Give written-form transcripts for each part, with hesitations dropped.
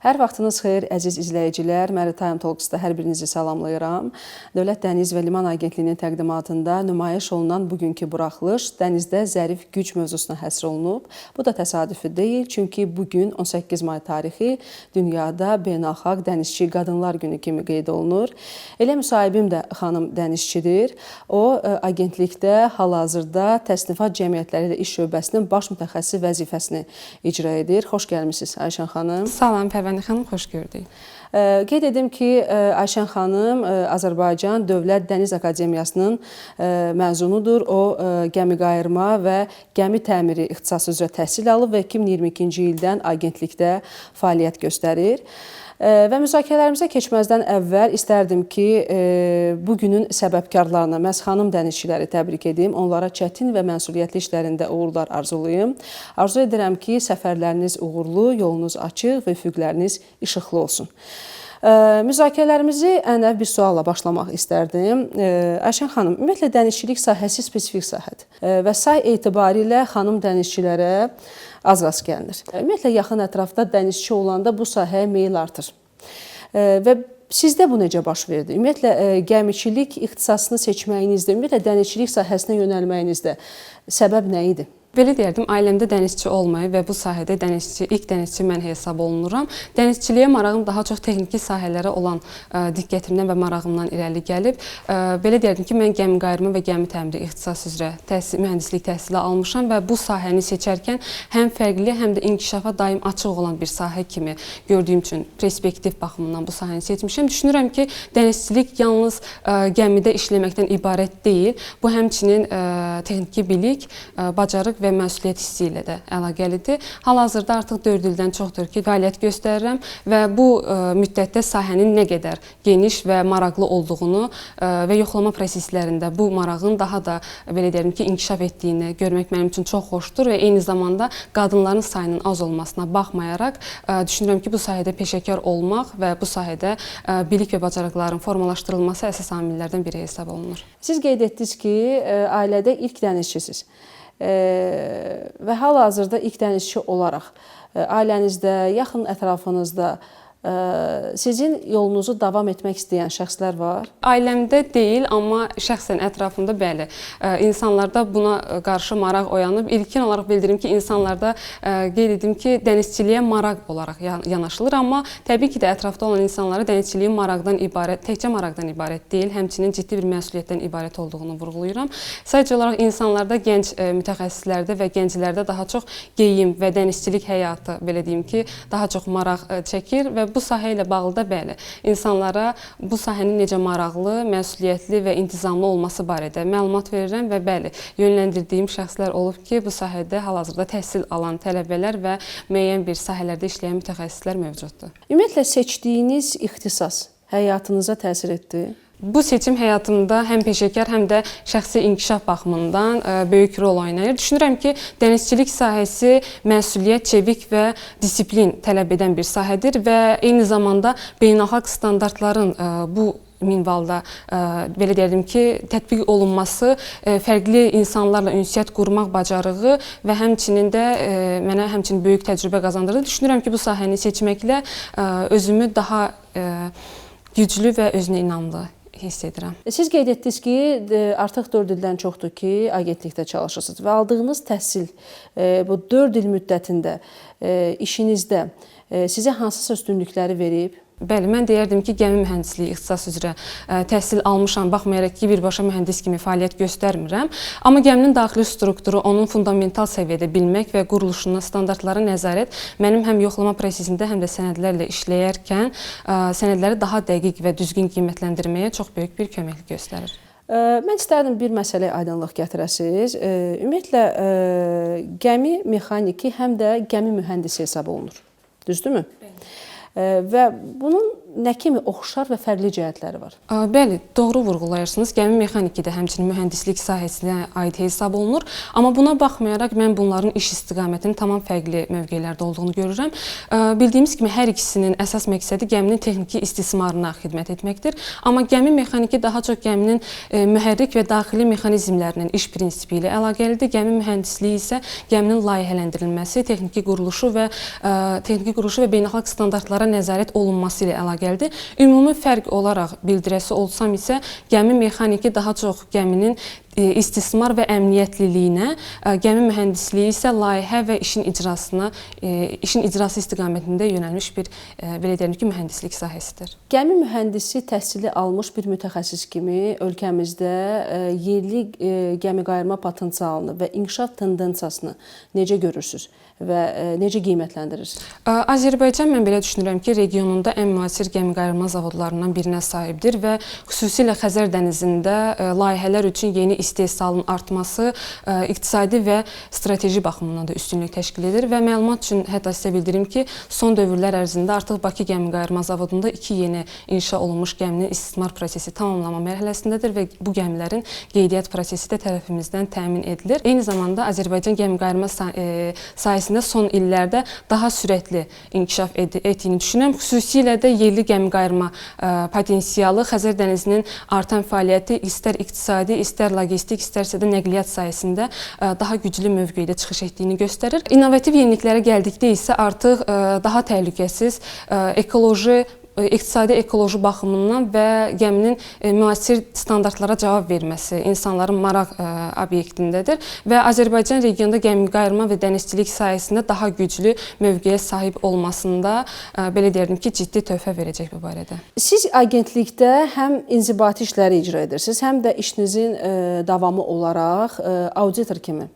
Hər vaxtınız xeyir, əziz izləyicilər. Maritime Talks-da hər birinizi salamlayıram. Dövlət Dəniz və Liman Agentliyinin təqdimatında nümayiş olunan bugünkü buraxılış dənizdə zərif güc mövzusuna həsr olunub. Bu da təsadüfi deyil, çünki bugün 18 may tarixi dünyada Beynəlxalq Dənizçi Qadınlar Günü kimi qeyd olunur. Elə müsahibim də xanım dənizçidir. O, agentlikdə hal-hazırda təsnifat cəmiyyətləri ilə iş şöbəsinin baş mütəxəssisi vəzifəsini icra edir. Xoş gəlmisiniz Ayşən xanım. Salam Pərvənə xanım, xoş gördük. Qeyd edim ki, Ayşən xanım Azərbaycan Dövlət Dəniz Akademiyasının məzunudur. O, gəmi qayırma və gəmi təmiri ixtisası üzrə təhsil alıb və 2022-ci ildən agentlikdə fəaliyyət göstərir. Və müzakirələrimizə keçməzdən əvvəl istərdim ki, bugünün səbəbkarlarına məhz xanım dənizçiləri təbrik edim. Onlara çətin və məsuliyyətli işlərində uğurlar arzulayım. Arzu edirəm ki, səfərləriniz uğurlu, yolunuz açıq və üfüqləriniz işıqlı olsun. Müzakirələrimizi ən bir sualla başlamaq istərdim. Ayşən xanım, ümumiyyətlə dənizçilik sahəsi spesifik sahədir və say etibarilə xanım dənizçilərə az rast gəlinir. Ümumiyyətlə, yaxın ətrafda dənizçi olanda bu sahəyə meyil artır. Və sizdə bu necə baş verdi? Ümumiyyətlə, gəmiçilik ixtisasını seçməyinizdə, ümumiyyətlə, dənizçilik sahəsinə yönəlməyinizdə səbəb nə idi? Belə deyərdim, ailəmdə dənizçi olmayıb və bu sahədə ilk dənizçi mən hesab olunuram. Dənizçiliyə marağım daha çox texniki sahələrə olan diqqətimdən və marağımdan irəli gəlib. Belə deyərdim ki, mən gəmi qayırma və gəmi təmiri ixtisası üzrə mühəndislik təhsili almışam və bu sahəni seçərkən həm fərqli, həm də inkişafa daim açıq olan bir sahə kimi gördüyüm üçün perspektiv baxımından bu sahəni seçmişəm. Düşünürəm ki, dənizçilik yalnız gəmidə işləməkdən ibarət deyil. Bu həmçinin texniki bilik, bacarıq və məsuliyyət hissi ilə də əlaqəlidir. Hal-hazırda artıq 4 ildən çoxdur ki, fəaliyyət göstərirəm və bu müddətdə sahənin nə qədər geniş və maraqlı olduğunu və yoxlama proseslərində bu marağın daha da belə deyərəm ki, inkişaf etdiyini görmək mənim üçün çox xoşdur və eyni zamanda qadınların sayının az olmasına baxmayaraq düşünürəm ki, bu sahədə peşəkar olmaq və bu sahədə bilik və bacarıqların formalaşdırılması əsas amillərdən biri hesab olunur. Siz qeyd etdiniz ki, ailədə ilk dənizçisiz. Və hal-hazırda ilk dənizçi olaraq ailənizdə, yaxın ətrafınızda sizin yolunuzu davam etmək istəyən şəxslər var? Ailəmdə deyil, amma şəxsən ətrafımda bəli. İnsanlarda buna qarşı maraq oyanıb. İlkin olaraq bildirim ki, insanlarda qeyd edim ki, dənizçiliyə maraq olaraq yanaşılır, amma təbii ki də ətrafda olan insanlara dənizçiliyin maraqdan ibarət, təkcə maraqdan ibarət deyil, həmçinin ciddi bir məsuliyyətdən ibarət olduğunu vurğulayıram. Sadəcə olaraq insanlarda, gənc mütəxəssislərdə və gənclərdə daha çox geyim və dənizçilik həyatı, belə deyim ki, daha çox maraq çəkir və bu sahə ilə bağlı da bəli, insanlara bu sahənin necə maraqlı, məsuliyyətli və intizamlı olması barədə məlumat verirəm və bəli, yönləndirdiyim şəxslər olub ki, bu sahədə hal-hazırda təhsil alan tələbələr və müəyyən bir sahələrdə işləyən mütəxəssislər mövcuddur. Ümumiyyətlə, seçdiyiniz ixtisas həyatınıza təsir etdi? Bu seçim həyatımda həm peşəkar, həm də şəxsi inkişaf baxımından böyük rol oynayır. Düşünürəm ki, dənizçilik sahəsi məsuliyyət, çevik və disiplin tələb edən bir sahədir və eyni zamanda beynəlxalq standartların bu minvalda belə deyərdim ki, tətbiq olunması, fərqli insanlarla ünsiyyət qurmaq bacarığı və həmçinin də mənə həmçinin böyük təcrübə qazandırdı. Düşünürəm ki, bu sahəni seçməklə özümü daha güclü və özünə inamlı hiss edirəm. Siz qeyd etdiniz ki, artıq 4 ildən çoxdur ki, agentlikdə çalışırsınız və aldığınız təhsil bu 4 il müddətində işinizdə sizə hansısa üstünlükləri verib? Bəli, mən deyərdim ki, gəmi mühəndisliyi ixtisası üzrə təhsil almışam, baxmayaraq ki, birbaşa mühəndis kimi fəaliyyət göstərmirəm. Amma gəminin daxili strukturu, onun fundamental səviyyədə bilmək və quruluşuna, standartlara nəzarət mənim həm yoxlama prosesində, həm də sənədlərlə işləyərkən sənədləri daha dəqiq və düzgün qiymətləndirməyə çox böyük bir köməklik göstərir. Mən istərdim bir məsələyə aydınlıq gətirəsiniz. Ümumiyyətlə, gəmi mexaniki həm də gəmi mühəndisi hesab olunur. Düzdürmü? Və bunun nə kimi oxşar və fərqli cəhətləri var? Bəli, doğru vurğulayırsınız. Gəmi mexaniki də həmçinin mühəndislik sahisinə aid hesab olunur. Amma buna baxmayaraq mən bunların iş istiqamətinin tamam fərqli mövqelərdə olduğunu görürəm. Bildiyimiz kimi hər ikisinin əsas məqsədi gəminin texniki istismarına xidmət etməkdir. Amma gəmi mexaniki daha çox gəminin mühərrik və daxili mexanizmlərinin iş prinsipi ilə əlaqəlidir. Gəmi mühəndisliyi isə gəminin layihələndirilməsi, texniki quruluşu və beynəlxalq standartlara nəzarət olunması ilə əlaqəlidir. Ümumi fərq olaraq bildirəsi olsam isə gəmi mexaniki daha çox gəminin istismar və əmniyyətliliyinə, gəmi mühəndisliyi isə layihə və işin icrası istiqamətində yönəlmiş bir belə deyim ki, mühəndislik sahəsidir. Gəmi mühəndisi təhsili almış bir mütəxəssis kimi ölkəmizdə yerli gəmiqayırma potensialını və inkişaf tendensiyasını necə görürsüz və necə qiymətləndirirsiniz? Azərbaycan mən belə düşünürəm ki, regionunda ən müasir gəmiqayırma zavodlarından birinə sahibdir və xüsusilə Xəzər dənizində layihələr üçün yeni istehsalın artması iqtisadi və strateji baxımından da üstünlük təşkil edir və məlumat üçün hətta sizə bildirim ki, son dövrlər ərzində artıq Bakı gəmiqayırma zavodunda 2 yeni inşa olunmuş gəminin istismar prosesi tamamlama mərhələsindədir və bu gəmilərin qeydiyyat prosesi də tərəfimizdən təmin edilir. Eyni zamanda Azərbaycan gəmiqayırma sahəsində son illərdə daha sürətli inkişaf etdiyini düşünürəm. Xüsusilə də yerli gəmiqayırma potensialı Xəzər dənizinin artan fəaliyyəti istər iqtisadi, istər logistik, istərsə də nəqliyyat sayəsində daha güclü mövqedə çıxış etdiyini göstərir. İnnovativ yeniliklərə gəldikdə isə artıq daha təhlükəsiz, iqtisadi ekoloji baxımından və gəminin müasir standartlara cavab verməsi insanların maraq obyektindədir və Azərbaycan regionda gəmiqayırma və dənizçilik sahəsində daha güclü mövqeyə sahib olmasında belə deyirdim ki, ciddi töhfə verəcək bu barədə. Siz agentlikdə həm inzibati işləri icra edirsiniz, həm də işinizin davamı olaraq auditor kimi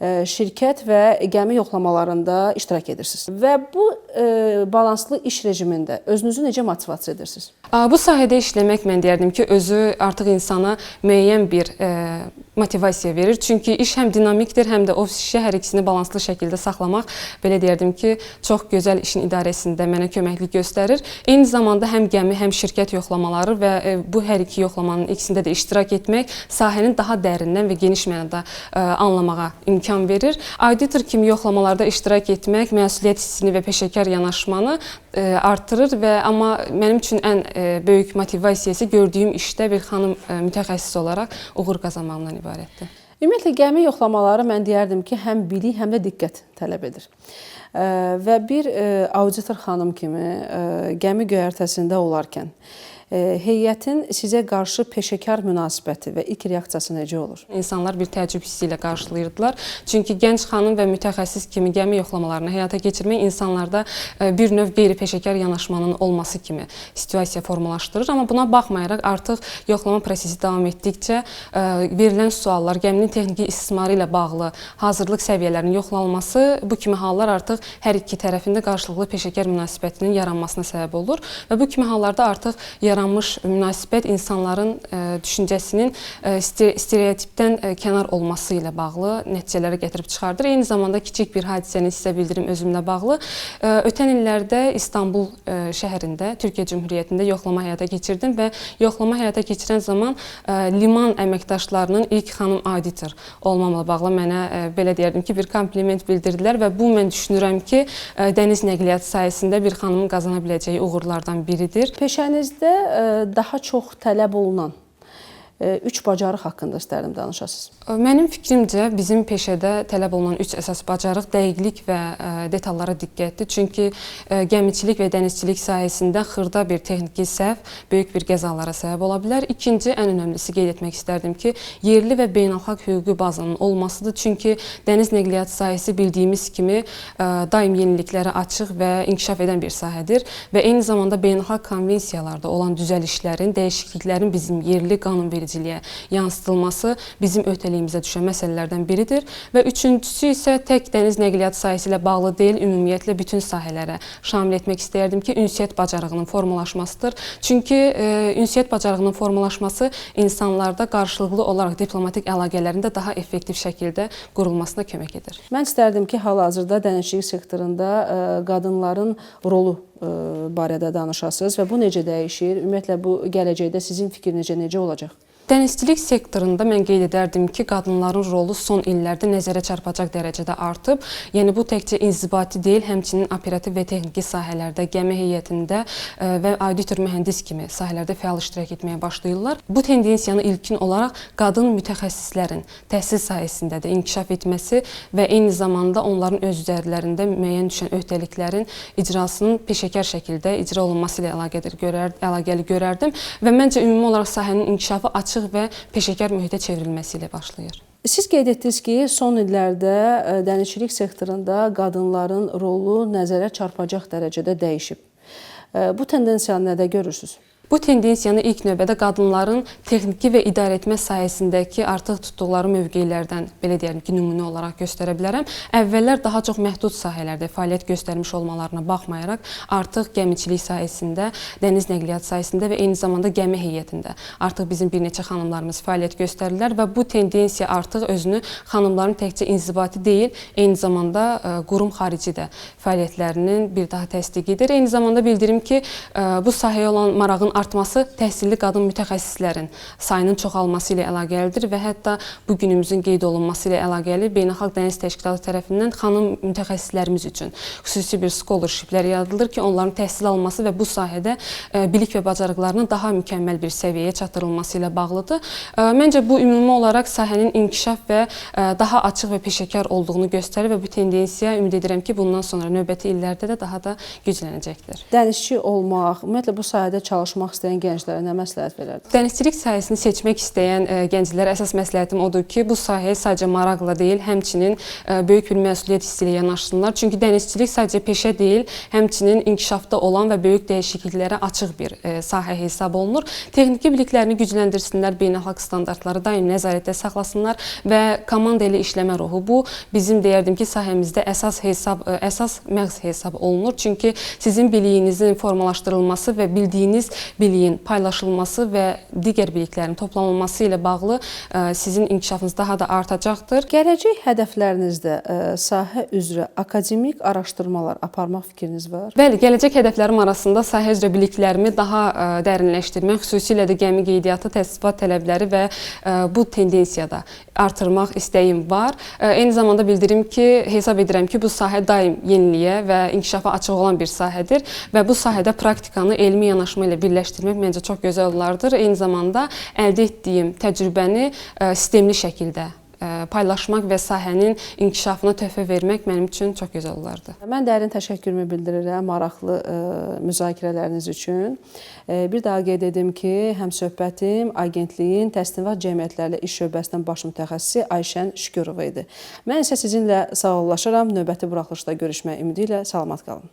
şirkət və gəmi yoxlamalarında iştirak edirsiniz. Və bu balanslı iş rejimində özünüzü necə motivasiya edirsiniz? Bu sahədə işləmək mən deyərdim ki, özü artıq insana müəyyən bir motivasiya verir. Çünki iş həm dinamikdir, həm də ofis işi hər ikisini balanslı şəkildə saxlamaq, belə deyərdim ki, çox gözəl işin idarəsində mənə köməklik göstərir. Eyni zamanda həm gəmi, həm şirkət yoxlamaları və bu hər iki yoxlamanın ikisində də iştirak etmək sahənin daha dərindən və geniş mənada anlamağa imkan verir. Auditor kimi yoxlamalarda iştirak etmək məsuliyyət hissini və peşəkar yanaşmanı artırır və amma mənim üçün ən böyük motivasiyası gördüyüm işdə bir xanım mütəxəssis olaraq uğur qazanmağımdan ibarətdir. Ümumiyyətlə, gəmi yoxlamaları mən deyərdim ki, həm bilik, həm də diqqət tələb edir. Və bir auditor xanım kimi gəmi göyərtəsində olarkən heyətin sizə qarşı peşəkar münasibəti və ilk reaksiyası necə olur? İnsanlar bir təəccüb hissi ilə qarşılayırdılar. Çünki gənc xanım və mütəxəssis kimi gəmi yoxlamalarını həyata keçirmək insanlarda bir növ qeyri-peşəkar yanaşmanın olması kimi situasiya formalaşdırır. Amma buna baxmayaraq artıq yoxlama prosesi davam etdikcə verilən suallar, gəminin texniki istismarı ilə bağlı hazırlıq səviyyələrinin yoxlanılması bu kimi hallar artıq hər iki tərəfində qarşılıqlı peşəkar münasibətinin yaranmasına səbəb olur və bu kimi hallarda artıq yaranmış münasibət insanların düşüncəsinin stereotipdən kənar olması ilə bağlı nəticələrə gətirib çıxardır. Eyni zamanda kiçik bir hadisəni sizə bildirim özümlə bağlı. Ötən illərdə İstanbul şəhərində, Türkiyə Cümhuriyyətində yoxlama həyata keçirdim və yoxlama həyata keçirən zaman liman əməkdaşlarının ilk xanım auditor olmamla bağlı mənə belə deyərdim ki, bir kompliment bildirdilər və bu mən düşünürəm ki, dəniz nəqliyyat sayəsində bir xanımın qazana biləcəyi uğurlardan biridir. Peşənizdə daha çox tələb olunan 3 bacarıq haqqında istərdim danışasınız. Mənim fikrimcə bizim peşədə tələb olunan 3 əsas bacarıq dəqiqlik və detallara diqqətdir. Çünki gəmiçilik və dənizçilik sahəsində xırda bir texniki səhv böyük bir qəzalara səbəb ola bilər. İkinci, ən önəmlisi qeyd etmək istərdim ki, yerli və beynəlxalq hüquqi bazanın olmasıdır. Çünki dəniz nəqliyyat sahəsi bildiyimiz kimi daim yeniliklərə açıq və inkişaf edən bir sahədir və eyni zamanda beynəlxalq konvensiyalarda olan düzəlişlərin, dəyişikliklərin bizim yerli qanunvericiliyə yansıdılması bizim öhdəliyimizə düşən məsələlərdən biridir və üçüncüsü isə tək dəniz nəqliyyat sahəsi ilə bağlı deyil, ümumiyyətlə bütün sahələrə şamil etmək istəyərdim ki, ünsiyyət bacarığının formalaşmasıdır. Çünki ünsiyyət bacarığının formalaşması insanlarda qarşılıqlı olaraq diplomatik əlaqələrin də daha effektiv şəkildə qurulmasına kömək edir. Mən istərdim ki, hal-hazırda dənizçilik sektorunda qadınların rolu barədə danışasınız və bu necə dəyişir? Ümumiyyətlə bu gələcəkdə sizin fikriniz necə olacaq? Dənizçilik sektorunda mən qeyd edərdim ki, qadınların rolu son illərdə nəzərə çarpacaq dərəcədə artıb. Yəni bu təkcə inzibati deyil, həmçinin operativ və texniki sahələrdə, gəmi heyətində və auditor mühəndis kimi sahələrdə fəal iştirak etməyə başlayırlar. Bu tendensiyanı ilkin olaraq qadın mütəxəssislərin təhsil sahəsində də inkişaf etməsi və eyni zamanda onların öz üzərlərində müəyyən düşən öhdəliklərin icrasının peşəkar şəkildə icra olunması ilə əlaqəli görərdim və məncə ümumi olaraq sahənin inkişafı açıq və peşəkar mühitə çevrilməsi ilə başlayır. Siz qeyd etdiniz ki, son illərdə dənizçilik sektorunda qadınların rolu nəzərə çarpacaq dərəcədə dəyişib. Bu tendensiyanı nədə görürsünüz? Bu tendensiyanı ilk növbədə qadınların texniki və idarəetmə sahəsindəki artıq tutduqları mövqelərdən, belə deyəlim ki, nümunə olaraq göstərə bilərəm. Əvvəllər daha çox məhdud sahələrdə fəaliyyət göstərmiş olmalarına baxmayaraq, artıq gəmiçilik sahəsində, dəniz nəqliyyat sahəsində və eyni zamanda gəmi heyətində artıq bizim bir neçə xanımlarımız fəaliyyət göstərirlər və bu tendensiya artıq özünü xanımların təkcə inzibati deyil, eyni zamanda qurum xarici də fəaliyyətlərinin bir daha təsdiqidir. Eyni zamanda bildirim ki, bu sahəyə olan marağın artması təhsilli qadın mütəxəssislərin sayının çoxalması ilə əlaqəlidir və hətta bu günümüzün qeyd olunması ilə əlaqəli Beynəlxalq Dəniz Təşkilatı tərəfindən xanım mütəxəssislərimiz üçün xüsusi bir scholarshiplər yaradılır ki, onların təhsil alması və bu sahədə bilik və bacarıqlarının daha mükəmməl bir səviyyəyə çatdırılması ilə bağlıdır. Məncə bu ümumi olaraq sahənin inkişaf və daha açıq və peşəkar olduğunu göstərir və bu tendensiya ümid edirəm ki, bundan sonra növbəti illərdə də daha da güclənəcəkdir. Dənizçi olmaq, ümumiyyətlə bu sahədə çalışmaq istəyən gənclərə nə məsləhət verərdiniz? Dənizçilik sahəsini seçmək istəyən gənclərə əsas məsləhətim odur ki, bu sahəyə sadəcə maraqla deyil, həmçinin böyük bir məsuliyyət hissi ilə yanaşsınlar. Çünki dənizçilik sadəcə peşə deyil, həmçinin inkişafda olan və böyük dəyişikliklərə açıq bir sahə hesab olunur. Texniki biliklərini gücləndirsinlər, beynəlxalq standartları daim nəzarətdə saxlasınlar və komanda ilə işləmə ruhu. Bu bizim deyərdim ki, sahəmizdə əsas məğz hesab olunur. Çünki sizin biliyinizin formalaşdırılması və bildiyiniz biliyin paylaşılması və digər biliklərin toplanılması ilə bağlı sizin inkişafınız daha da artacaqdır. Gələcək hədəflərinizdə sahə üzrə akademik araşdırmalar aparmaq fikriniz var? Bəli, gələcək hədəflərim arasında sahə üzrə biliklərimi daha dərinləşdirmək, xüsusilə də gəmi qeydiyyatı, təsnifat tələbləri və bu tendensiyada artırmaq istəyim var. Eyni zamanda bildirim ki, hesab edirəm ki, bu sahə daim yeniliyə və inkişafa açıq olan bir sahədir və bu sahədə praktikanı elmi yanaşma ilə birləşdirmək məncə çox gözəl olardır. Eyni zamanda əldə etdiyim təcrübəni sistemli şəkildə paylaşmaq və sahənin inkişafına töhfə vermək mənim üçün çox gözəl olardı. Mən dərin təşəkkürümü bildirirəm maraqlı müzakirələriniz üçün. Bir daha qeyd edim ki, həmsöhbətim agentliyin təsnifat cəmiyyətlərlə iş şöbəsinin baş mütəxəssisi Ayşən Şükürova idi. Mən isə sizinlə sağollaşıram. Növbəti buraxılışda görüşmək ümidi ilə salamat qalın.